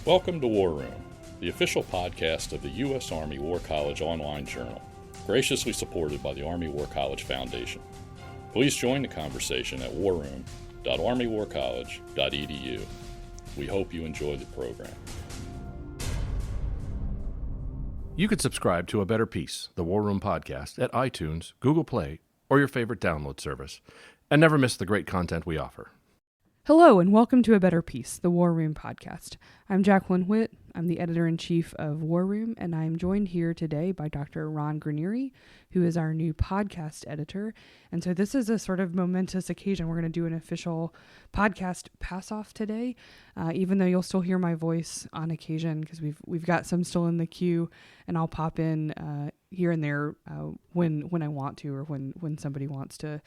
Welcome to War Room, the official podcast of the U.S. Army War College online journal, graciously supported by the Army War College Foundation. Please join the conversation at warroom.armywarcollege.edu. We hope you enjoy the program. You can subscribe to A Better Peace, the War Room podcast, at iTunes, Google Play, or your favorite download service, and never miss the great content we offer. Hello, and welcome to A Better Peace, the War Room podcast. I'm Jacqueline Whitt. I'm the Editor-In-Chief of War Room, and I'm joined here today by Dr. Whitt and Granieri, who is our new podcast editor. And so this is a sort of momentous occasion. We're going to do an official podcast pass-off today, even though you'll still hear my voice on occasion, because we've got some still in the queue, and I'll pop in here and there when I want to, or when somebody wants to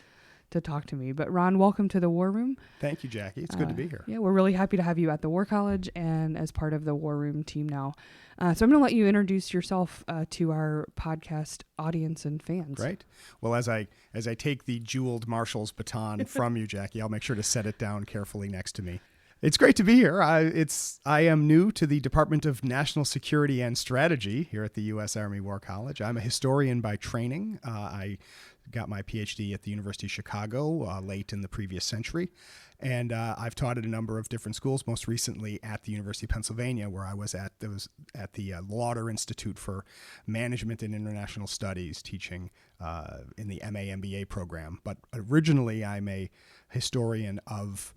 talk to me. But Ron, welcome to the War Room. Thank you, Jackie. It's good to be here. Yeah, we're really happy to have you at the War College and as part of the War Room team now. So I'm going to let you introduce yourself to our podcast audience and fans. Great. Well, as I take the jeweled marshal's baton from you, Jackie, I'll make sure to set it down carefully next to me. It's great to be here. I am new to the Department of National Security and Strategy here at the U.S. Army War College. I'm a historian by training. I got my PhD at the University of Chicago late in the previous century. And I've taught at a number of different schools, most recently at the University of Pennsylvania, where I was at the Lauder Institute for Management and International Studies, teaching in the MA/MBA program. But originally, I'm a historian of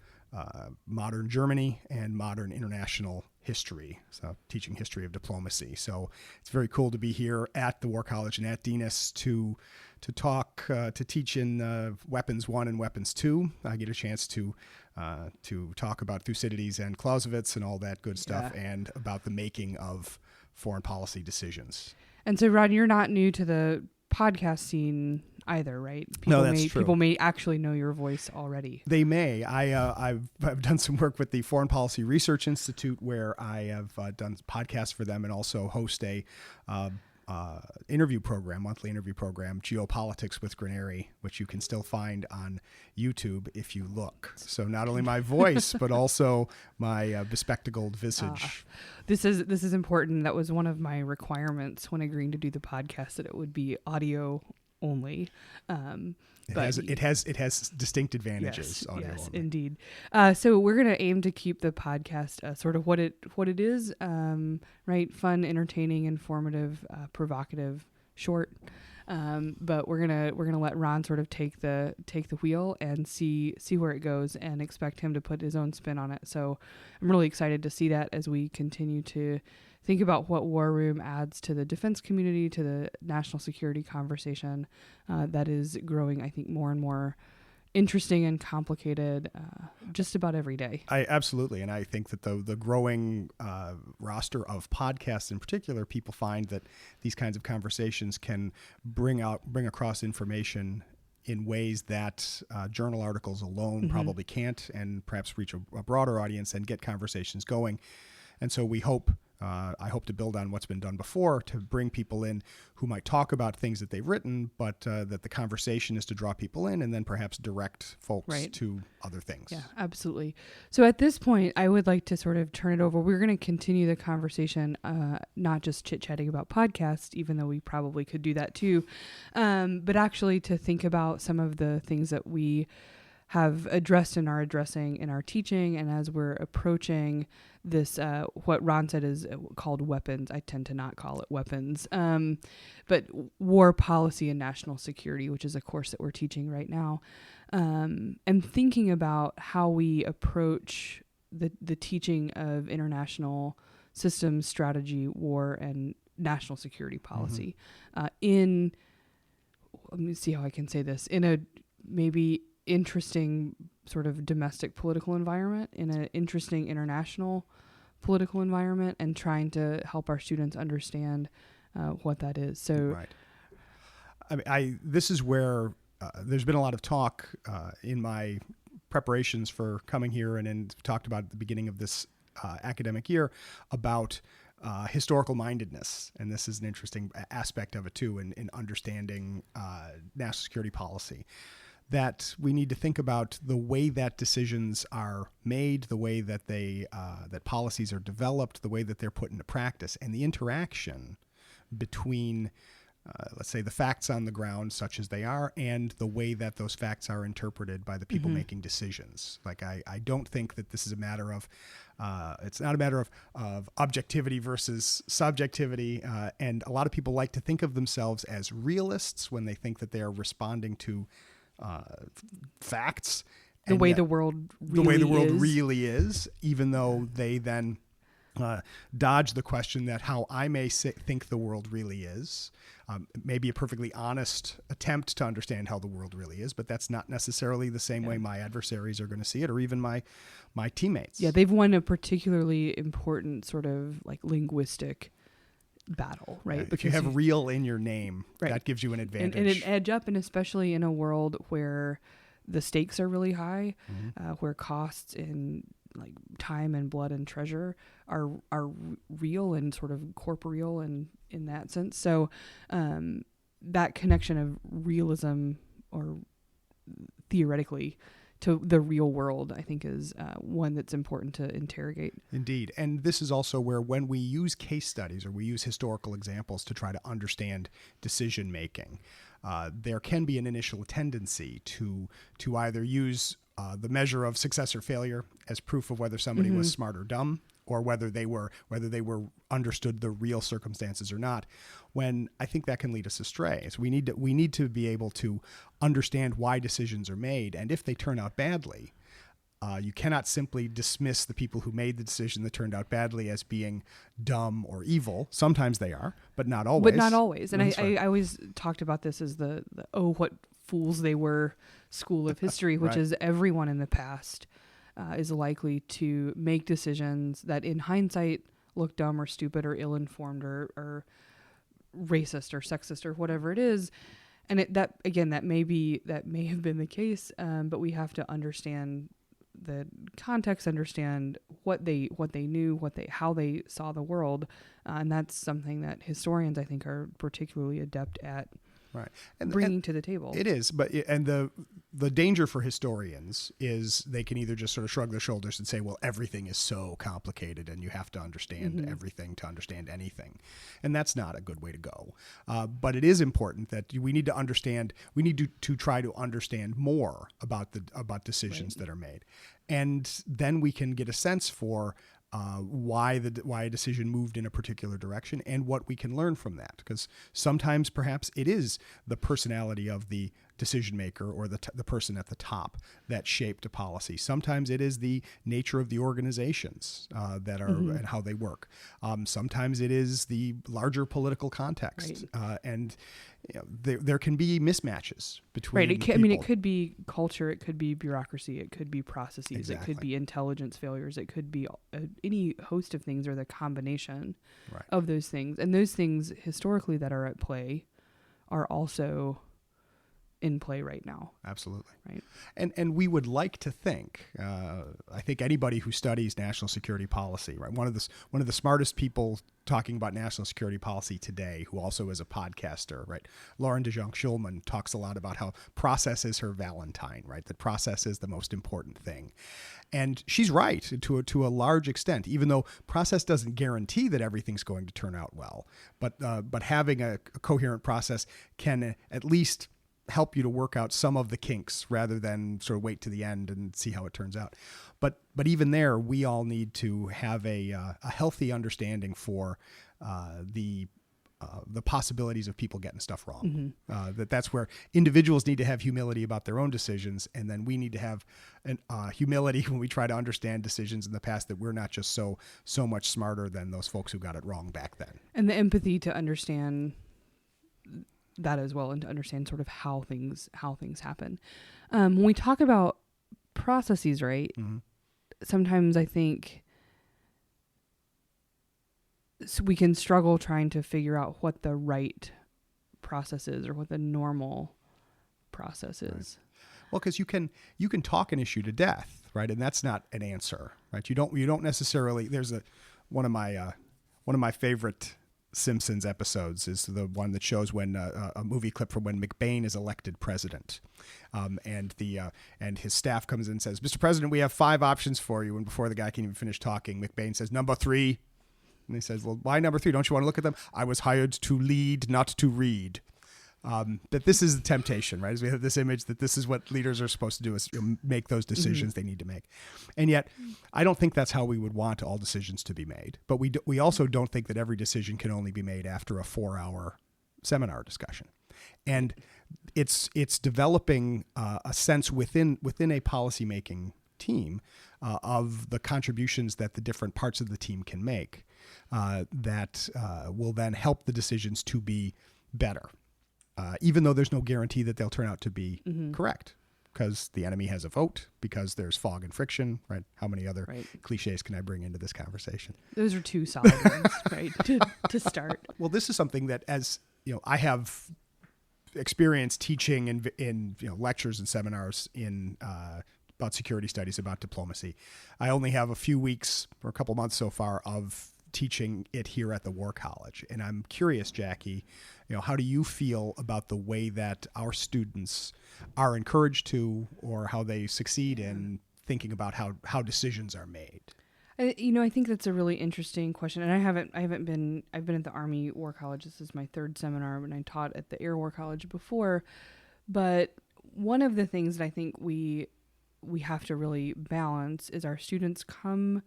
modern Germany and modern international history, so teaching history of diplomacy. So it's very cool to be here at the War College and at DNAS to talk, to teach in Weapons 1 and Weapons 2. I get a chance to talk about Thucydides and Clausewitz and all that good stuff, and about the making of foreign policy decisions. And so, Ron, you're not new to the podcast scene either, right? No, that's true. People may actually know your voice already. They may. I've done some work with the Foreign Policy Research Institute, where I have done podcasts for them and also host a monthly interview program, Geopolitics with Granieri, which you can still find on YouTube if you look. So not only my voice, but also my bespectacled visage. This is important. That was one of my requirements when agreeing to do the podcast, that it would be audio only. It has distinct advantages. Yes, indeed. So we're going to aim to keep the podcast sort of what it is, right? Fun, entertaining, informative, provocative, short. But we're gonna let Ron sort of take the wheel and see where it goes, and expect him to put his own spin on it. So I'm really excited to see that as we continue to think about what War Room adds to the defense community, to the national security conversation that is growing, I think, more and more interesting and complicated just about every day. Absolutely. And I think that the growing roster of podcasts in particular, people find that these kinds of conversations can bring across information in ways that journal articles alone probably can't, and perhaps reach a broader audience and get conversations going. And so I hope to build on what's been done before, to bring people in who might talk about things that they've written, but that the conversation is to draw people in and then perhaps direct folks to other things. Yeah, absolutely. So at this point, I would like to sort of turn it over. We're going to continue the conversation, not just chit-chatting about podcasts, even though we probably could do that too, but actually to think about some of the things that we have addressed and are addressing in our teaching, and as we're approaching this, what Ron said is called weapons. I tend to not call it weapons, but war policy and national security, which is a course that we're teaching right now, and thinking about how we approach the teaching of international systems, strategy, war, and national security policy let me see how I can say this, in a maybe interesting sort of domestic political environment, in an interesting international political environment, and trying to help our students understand what that is. So, this is where there's been a lot of talk in my preparations for coming here, and talked about at the beginning of this academic year about historical mindedness. And this is an interesting aspect of it too, in understanding national security policy. that we need to think about the way that decisions are made, the way that that policies are developed, the way that they're put into practice, and the interaction between, let's say, the facts on the ground, such as they are, and the way that those facts are interpreted by the people making decisions. Like, I don't think that this is a matter of, it's not a matter of objectivity versus subjectivity. And a lot of people like to think of themselves as realists when they think that they are responding to facts. The way the world really is, even though they then dodge the question that how I may think the world really is. Maybe a perfectly honest attempt to understand how the world really is, but that's not necessarily the same way my adversaries are going to see it, or even my teammates. Yeah, they've won a particularly important sort of like linguistic battle, right? If you have real in your name, that gives you an advantage. And an edge up, and especially in a world where the stakes are really high, where costs in like time and blood and treasure are real and sort of corporeal and in that sense. So that connection of realism or theoretically to the real world, I think, is one that's important to interrogate. Indeed. And this is also where when we use case studies or we use historical examples to try to understand decision making, there can be an initial tendency to either use the measure of success or failure as proof of whether somebody was smart or dumb, or whether they were understood the real circumstances or not, when I think that can lead us astray. So we need to be able to understand why decisions are made, and if they turn out badly, you cannot simply dismiss the people who made the decision that turned out badly as being dumb or evil. Sometimes they are, but not always. But not always. And I always talked about this as the what fools they were school of history, which is everyone in the past is likely to make decisions that in hindsight look dumb or stupid or ill-informed or racist or sexist or whatever it is. And that may have been the case, but we have to understand the context, understand what they knew, how they saw the world, and that's something that historians, I think, are particularly adept at bringing to the table. It is, but the danger for historians is they can either just sort of shrug their shoulders and say, well, everything is so complicated and you have to understand everything to understand anything. And that's not a good way to go. But it is important that we need to understand, we need to try to understand more about decisions that are made. And then we can get a sense for why a decision moved in a particular direction and what we can learn from that. Because sometimes perhaps it is the personality of the decision maker or the person at the top that shaped a policy. Sometimes it is the nature of the organizations that are and how they work. Sometimes it is the larger political context. And there can be mismatches between people. It could be culture, it could be bureaucracy, it could be processes, it could be intelligence failures, it could be any host of things, or the combination of those things. And those things historically that are at play are also in play right now. Absolutely. Right. And we would like to think, I think anybody who studies national security policy, right, one of the smartest people talking about national security policy today, who also is a podcaster, right, Lauren DeJonge-Schulman, talks a lot about how process is her Valentine, right, that process is the most important thing. And she's right to a large extent, even though process doesn't guarantee that everything's going to turn out well. But having a coherent process can at least help you to work out some of the kinks rather than sort of wait to the end and see how it turns out. But even there, we all need to have a healthy understanding for the possibilities of people getting stuff wrong. That's where individuals need to have humility about their own decisions, and then we need to have humility when we try to understand decisions in the past, that we're not just so much smarter than those folks who got it wrong back then. And the empathy to understand that as well, and to understand sort of how things happen. When we talk about processes, right? Sometimes I think we can struggle trying to figure out what the right process is or what the normal process is. Well, because you can talk an issue to death, right? And that's not an answer, right? You don't necessarily. There's one of my favorite Simpsons episodes is the one that shows when a movie clip from when McBain is elected president, and his staff comes in and says, "Mr. President, we have 5 options for you." And before the guy can even finish talking, McBain says, "Number 3." And he says, "Well, why number 3? Don't you want to look at them?" "I was hired to lead, not to read." That this is the temptation, right? As we have this image that this is what leaders are supposed to do, is make those decisions they need to make. And yet, I don't think that's how we would want all decisions to be made. But we also don't think that every decision can only be made after a 4-hour seminar discussion. And it's developing a sense within a policymaking team of the contributions that the different parts of the team can make that will then help the decisions to be better. Even though there's no guarantee that they'll turn out to be correct, because the enemy has a vote, because there's fog and friction, right? How many other cliches can I bring into this conversation? Those are 2 solid ones, right, to start. Well, this is something that, as you know, I have experience teaching in lectures and seminars about security studies, about diplomacy. I only have a few weeks or a couple months so far of teaching it here at the War College. And I'm curious, Jackie, how do you feel about the way that our students are encouraged to, or how they succeed in thinking about how decisions are made? I think that's a really interesting question. And I've been at the Army War College. This is my 3rd seminar, and I taught at the Air War College before. But one of the things that I think we have to really balance is our students come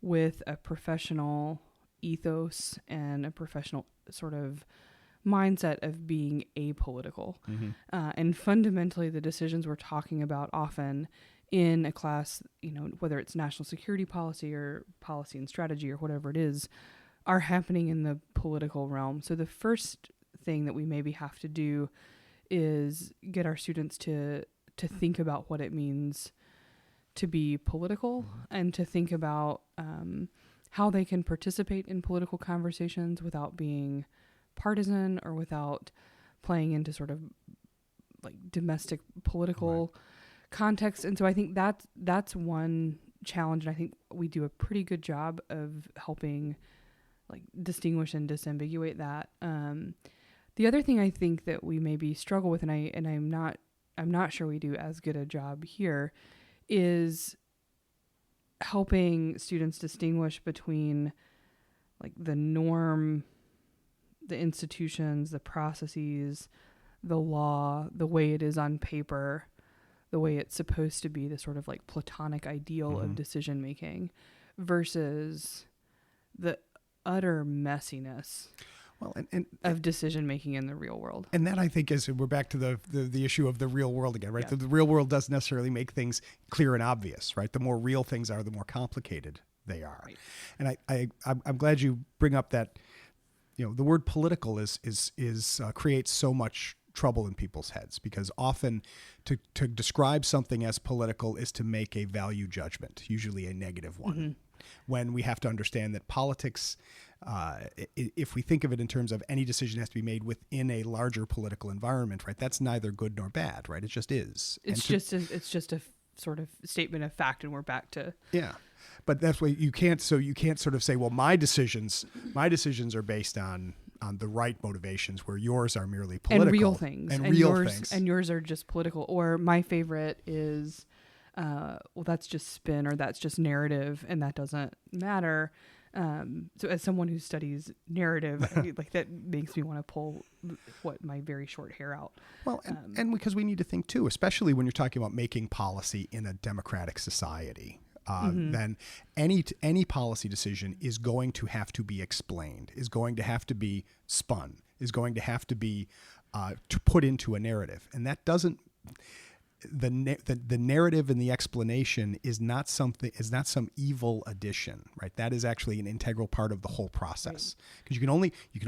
with a professional ethos and a professional sort of mindset of being apolitical. And fundamentally, the decisions we're talking about often in a class, whether it's national security policy or policy and strategy or whatever it is, are happening in the political realm. So the first thing that we maybe have to do is get our students to think about what it means to be political and to think about how they can participate in political conversations without being partisan or without playing into sort of like domestic political context. And so I think that's one challenge, and I think we do a pretty good job of helping like distinguish and disambiguate that. The other thing I think that we maybe struggle with, and I'm not sure we do as good a job here, is helping students distinguish between like the norm, the institutions, the processes, the law, the way it is on paper, the way it's supposed to be, the sort of like platonic ideal of decision making, versus the utter messiness of decision making in the real world. And that, I think, we're back to the issue of the real world again, right? Yeah. The real world doesn't necessarily make things clear and obvious, right? The more real things are, the more complicated they are. Right. And I'm glad you bring up that, the word political is creates so much trouble in people's heads, because often to describe something as political is to make a value judgment, usually a negative one. When we have to understand that politics, if we think of it in terms of any decision has to be made within a larger political environment, right? That's neither good nor bad, right? It just is. It's just a sort of statement of fact, and we're back to But that's why you can't sort of say, well, my decisions are based on the right motivations, where yours are merely political and real things, and yours are just political. Or my favorite is, well, that's just spin, or that's just narrative, and that doesn't matter. So as someone who studies narrative, like that makes me want to pull my very short hair out. Well, and because we need to think too, especially when you're talking about making policy in a democratic society. Then any policy decision is going to have to be explained, is going to have to be spun, is going to have to be to put into a narrative, and that doesn't. The narrative and the explanation is not some evil addition, right? That is actually an integral part of the whole process, because you can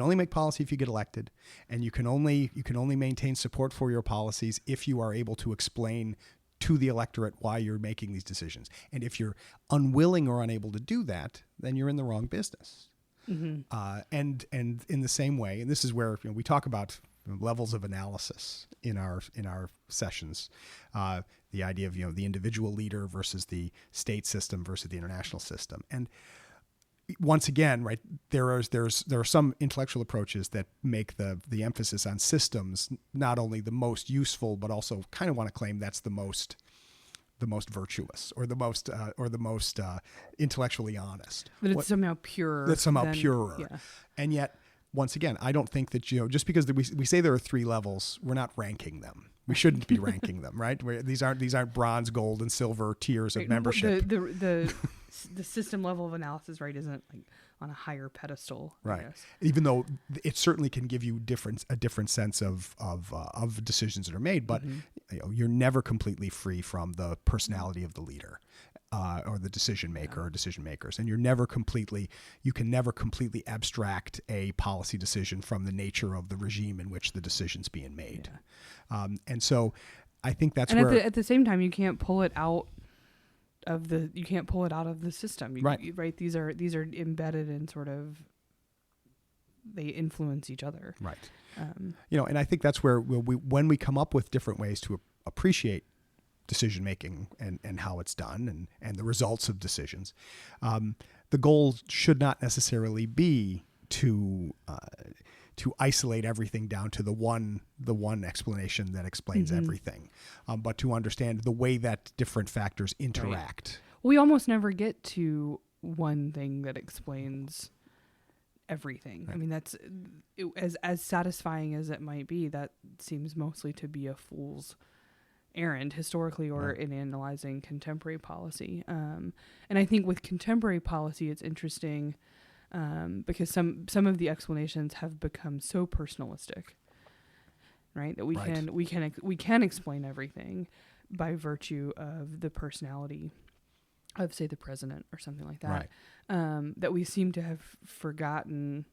only make policy if you get elected, and you can only maintain support for your policies if you are able to explain to the electorate why you're making these decisions. And if you're unwilling or unable to do that, then you're in the wrong business. And in the same way, and this is where we talk about levels of analysis in our sessions, the idea of the individual leader versus the state system versus the international system. And once again, right, there are some intellectual approaches that make the emphasis on systems not only the most useful, but also kind of want to claim that's the most virtuous or the most intellectually honest. That it's somehow purer. That's somehow purer. Yeah. And yet, once again, I don't think that, just because we say there are 3 levels, we're not ranking them. We shouldn't be ranking them, right? These aren't bronze, gold, and silver tiers of membership. The system level of analysis, right, isn't like on a higher pedestal, right? Even though it certainly can give you a different sense of decisions that are made, but you're never completely free from the personality of the leader. Or the decision maker or decision makers. And you can never completely abstract a policy decision from the nature of the regime in which the decision's being made. Yeah. And so I think that's where at the same time, you can't pull it out of the system. Right. These are embedded in sort of, they influence each other. Right. And I think that's where when we come up with different ways to appreciate decision making and how it's done and the results of decisions, the goal should not necessarily be to isolate everything down to the one explanation that explains everything, but to understand the way that different factors interact. Right. We almost never get to one thing that explains everything. Right. I mean, that's as satisfying as it might be. That seems mostly to be a fool's errand historically or in analyzing contemporary policy. And I think with contemporary policy, it's interesting because some of the explanations have become so personalistic, right? That we can explain everything by virtue of the personality of, say, the president or something like that. Right. That we seem to have forgotten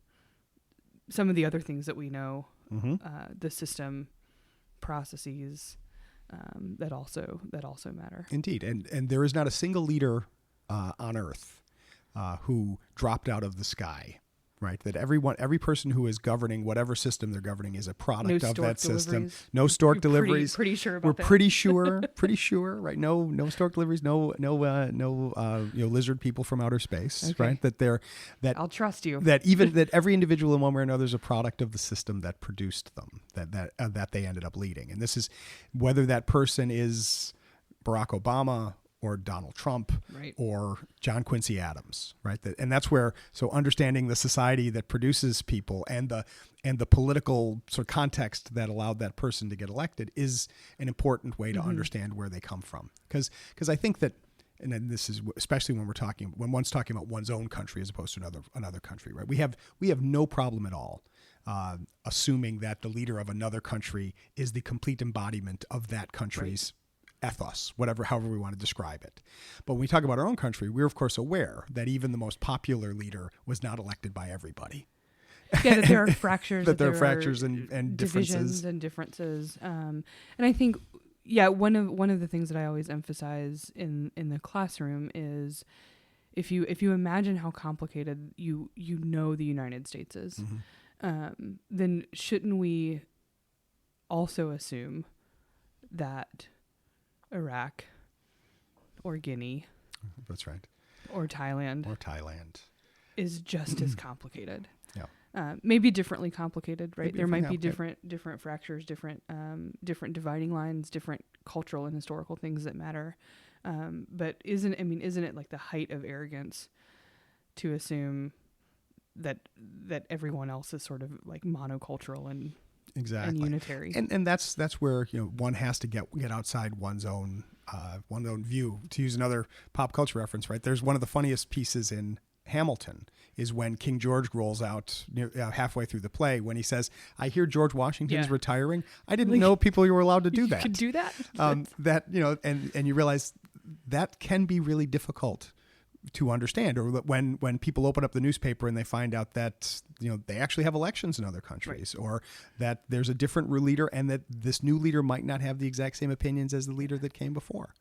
some of the other things that we know, the system processes, that also matter. Indeed, and there is not a single leader on earth who dropped out of the sky, right? That every person who is governing whatever system they're governing is a product of that system. No stork deliveries. Pretty sure about We're that. pretty sure, right? No stork deliveries. No lizard people from outer space, okay. Right? I'll trust you. That every individual in one way or another is a product of the system that produced them, that they ended up leading. And this is whether that person is Barack Obama or Donald Trump, right, or John Quincy Adams, right? And that's where, so understanding the society that produces people and the political sort of context that allowed that person to get elected is an important way to understand where they come from. Because I think that, and then this is especially when one's talking about one's own country as opposed to another country, right? We have no problem at all assuming that the leader of another country is the complete embodiment of that country's ethos, however we want to describe it. But when we talk about our own country, we're of course aware that even the most popular leader was not elected by everybody. Yeah, that there are fractures. that there are fractures and divisions and differences. And I think, one of the things that I always emphasize in the classroom is if you imagine how complicated the United States is, then shouldn't we also assume that Iraq or Guinea, that's right, or Thailand is just as complicated. Yeah, maybe differently complicated, right? Maybe there might be different fractures, different dividing lines, different cultural and historical things that matter. But isn't it like the height of arrogance to assume that everyone else is sort of like monocultural and exactly and unitary, and that's where one has to get outside one's own view. To use another pop culture reference, right? There's one of the funniest pieces in Hamilton is when King George rolls out halfway through the play when he says, "I hear George Washington's retiring. I didn't know people were allowed to do that." Could do that. And you realize that can be really difficult to understand, or when people open up the newspaper and they find out that they actually have elections in other countries, right, or that there's a different leader and that this new leader might not have the exact same opinions as the leader that came before.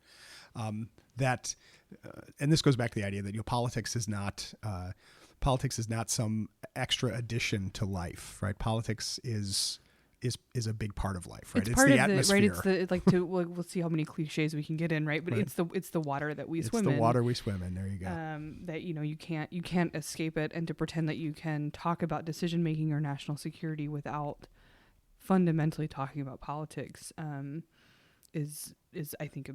And this goes back to the idea that politics is not some extra addition to life, right? Politics is is a big part of life, right? It's part the of atmosphere. right. It's the like to we'll see how many cliches we can get in, right? But Right. it's the water that we swim in. It's the water we swim in. There you go. That you can't escape it, and to pretend that you can talk about decision making or national security without fundamentally talking about politics is I think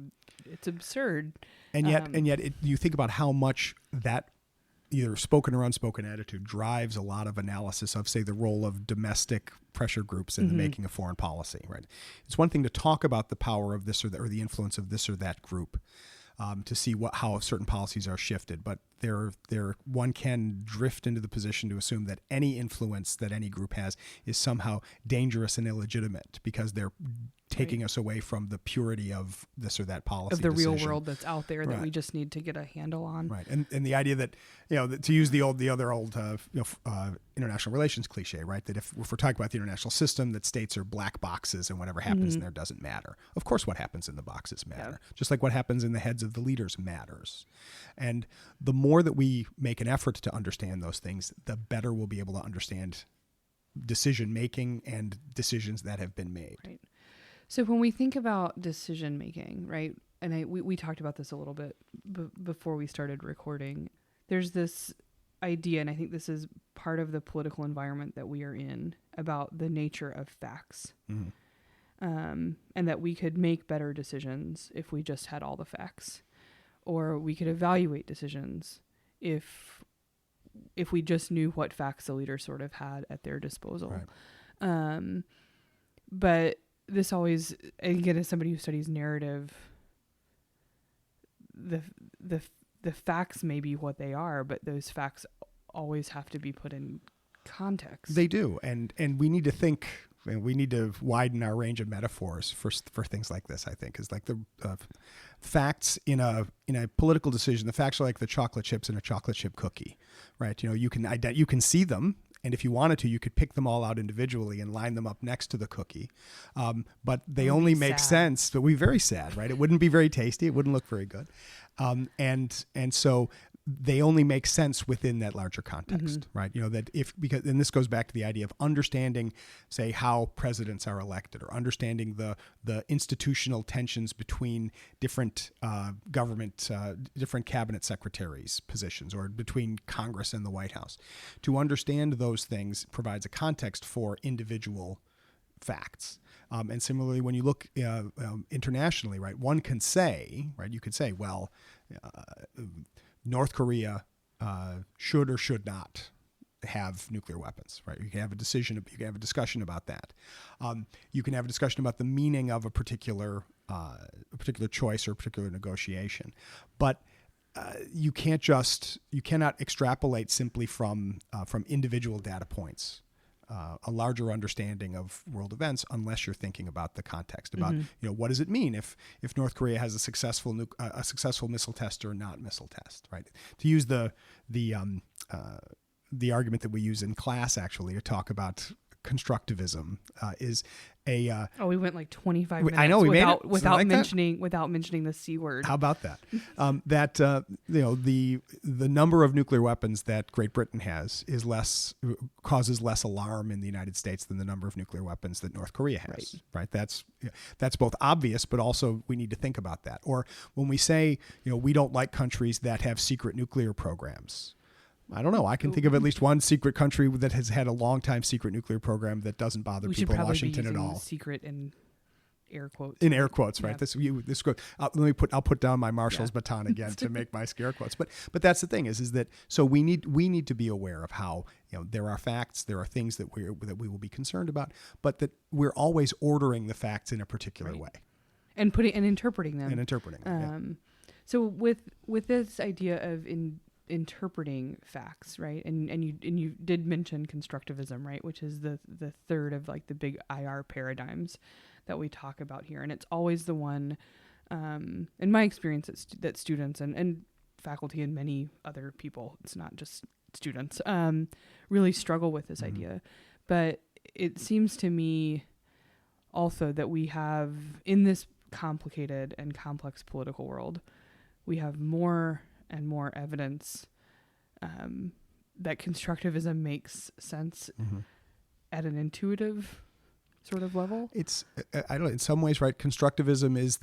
it's absurd. And yet you think about how much that either spoken or unspoken attitude drives a lot of analysis of, say, the role of domestic pressure groups in the making of foreign policy, right? It's one thing to talk about the power of this or the influence of this or that group to see how certain policies are shifted, but one can drift into the position to assume that any influence that any group has is somehow dangerous and illegitimate because they're taking us away from the purity of this or that policy of the decision. real world that's out there that Right. we just need to get a handle on. Right, and the idea that to use the other old international relations cliche, right? That if we're talking about the international system, that states are black boxes and whatever happens in there doesn't matter. Of course, what happens in the boxes matter, just like what happens in the heads of the leaders matters. And the more that we make an effort to understand those things, the better we'll be able to understand decision making and decisions that have been made. Right. So when we think about decision making, right, and we talked about this a little bit before we started recording, there's this idea, and I think this is part of the political environment that we are in, about the nature of facts. And that we could make better decisions if we just had all the facts, or we could evaluate decisions if we just knew what facts the leader sort of had at their disposal. Right. But this always, again, as somebody who studies narrative, the facts may be what they are, but those facts always have to be put in context. They do, and we need to think. We need to widen our range of metaphors for things like this. I think is like the facts in a political decision. The facts are like the chocolate chips in a chocolate chip cookie, right? You can see them. And if you wanted to, you could pick them all out individually and line them up next to the cookie. But they only make sense. But we're very sad, right? It wouldn't be very tasty. It wouldn't look very good. And so they only make sense within that larger context, right? And this goes back to the idea of understanding, say, how presidents are elected, or understanding the institutional tensions between different different cabinet secretaries' positions, or between Congress and the White House. To understand those things provides a context for individual facts. And similarly, when you look internationally, right, one can say, right, you could say, well, North Korea should or should not have nuclear weapons, right? You can have a discussion about that. You can have a discussion about the meaning of a particular choice or a particular negotiation, but you cannot extrapolate simply from individual data points a larger understanding of world events unless you're thinking about the context about what does it mean if North Korea has a successful missile test or not missile test, right? To use the argument that we use in class actually to talk about constructivism is a we went like 25 minutes. I know without mentioning the C word. How about that? The number of nuclear weapons that Great Britain has causes less alarm in the United States than the number of nuclear weapons that North Korea has. Right? That's both obvious, but also we need to think about that. Or when we say we don't like countries that have secret nuclear programs. I don't know. I can think of at least one secret country that has had a long time secret nuclear program that doesn't bother people in Washington at all. Secret in air quotes. In air quotes, right? Yeah. I'll put down my marshal's baton again to make my scare quotes. But that's the thing is that so we need to be aware of how there are facts, there are things that we will be concerned about, but that we're always ordering the facts in a particular way, and interpreting them. So with this idea of interpreting facts, right, and you did mention constructivism, right, which is the third of like the big IR paradigms that we talk about here, and it's always the one in my experience that students and faculty and many other people, it's not just students, really struggle with this idea. But it seems to me also that we have, in this complicated and complex political world, we have more and more evidence that constructivism makes sense at an intuitive sort of level? It's, I don't know, in some ways, right, constructivism is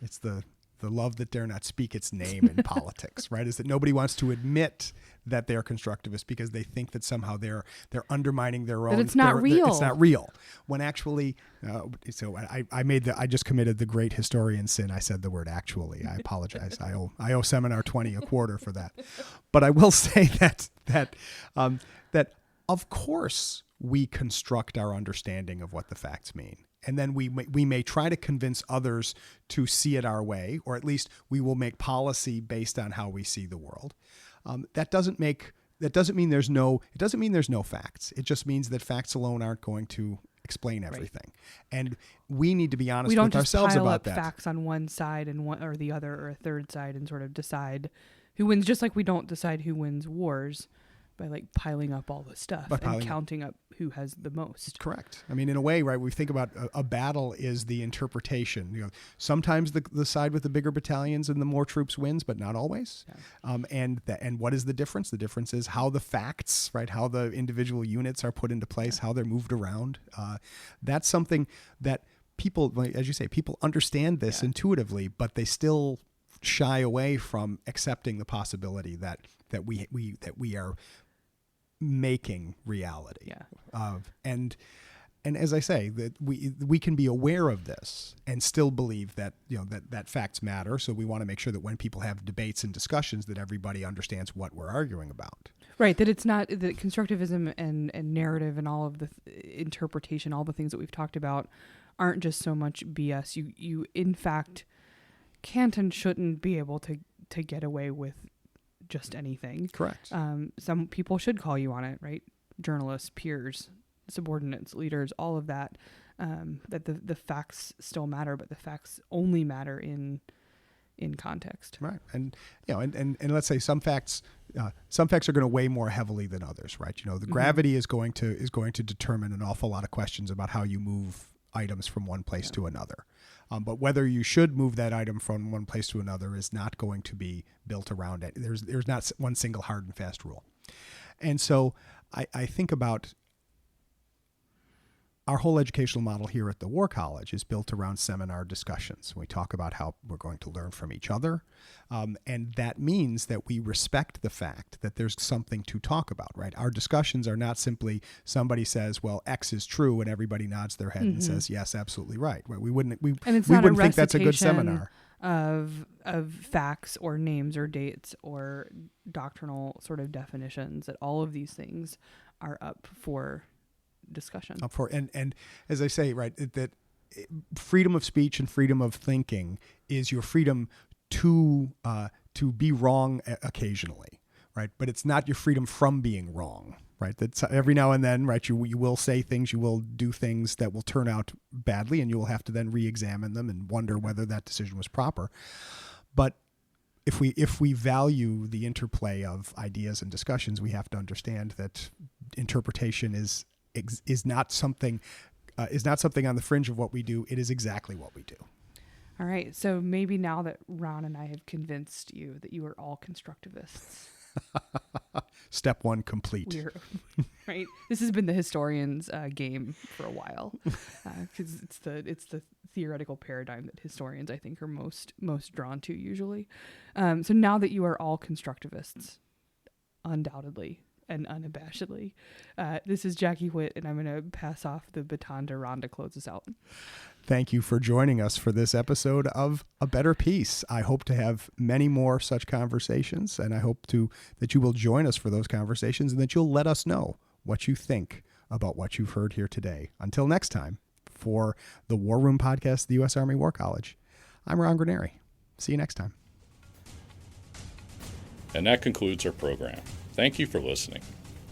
it's the love that dare not speak its name in politics, right? Is that nobody wants to admit that they're constructivists because they think that somehow they're undermining their own. That it's not real. It's not real. When actually, so I just committed the great historian sin. I said the word actually. I apologize. I owe Seminar 20 a quarter for that. But I will say that of course we construct our understanding of what the facts mean. And then we may try to convince others to see it our way, or at least we will make policy based on how we see the world. That doesn't mean there's no facts. It just means that facts alone aren't going to explain everything. Right. And we need to be honest with ourselves about that. We don't just pile up facts on one side and one or the other or a third side and sort of decide who wins, just like we don't decide who wins wars by like piling up all the stuff and counting up who has the most. Correct. I mean, in a way, right, we think about a battle is the interpretation. You know, sometimes the side with the bigger battalions and the more troops wins, but not always. Yeah. And what is the difference? The difference is how the facts, right, how the individual units are put into place, how they're moved around. That's something that people, as you say, people understand this intuitively, but they still shy away from accepting the possibility that we are making reality. Yeah. And as I say, that we can be aware of this and still believe that, you know, that facts matter. So we want to make sure that when people have debates and discussions that everybody understands what we're arguing about. Right. That it's not that constructivism and narrative and all of the interpretation, all the things that we've talked about aren't just so much BS. You in fact can't and shouldn't be able to get away with just anything. Correct. Some people should call you on it, right? Journalists, peers, subordinates, leaders, all of that. That the facts still matter, but the facts only matter in context. Right. And you know, and let's say some facts are going to weigh more heavily than others, right? You know, the gravity is going to determine an awful lot of questions about how you move items from one place to another. But whether you should move that item from one place to another is not going to be built around it. There's not one single hard and fast rule. And so I think about our whole educational model here at the War College is built around seminar discussions. We talk about how we're going to learn from each other. And that means that we respect the fact that there's something to talk about, right? Our discussions are not simply somebody says, well, X is true, and everybody nods their head and says, yes, absolutely right. We wouldn't think that's a good seminar. Of facts or names or dates or doctrinal sort of definitions, that all of these things are up for discussion. And as I say, right, that freedom of speech and freedom of thinking is your freedom to be wrong occasionally, right? But it's not your freedom from being wrong, right? That's every now and then, right? You will say things, you will do things that will turn out badly, and you will have to then re-examine them and wonder whether that decision was proper. But if we value the interplay of ideas and discussions, we have to understand that interpretation is not something on the fringe of what we do. It is exactly what we do. All right. So maybe now that Ron and I have convinced you that you are all constructivists. Step one complete. Right. This has been the historian's game for a while, because it's the theoretical paradigm that historians, I think, are most drawn to usually. So now that you are all constructivists, undoubtedly and unabashedly, this is Jackie Whitt, and I'm going to pass off the baton to Ron to close us out. Thank you for joining us for this episode of A Better Peace. I hope to have many more such conversations, and I hope that you will join us for those conversations and that you'll let us know what you think about what you've heard here today. Until next time, for the War Room Podcast of the U.S. Army War College, I'm Ron Granieri. See you next time. And that concludes our program. Thank you for listening.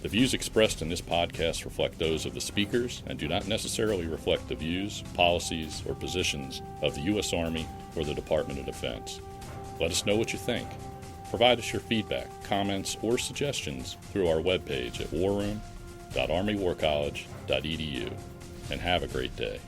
The views expressed in this podcast reflect those of the speakers and do not necessarily reflect the views, policies, or positions of the U.S. Army or the Department of Defense. Let us know what you think. Provide us your feedback, comments, or suggestions through our webpage at warroom.armywarcollege.edu, and have a great day.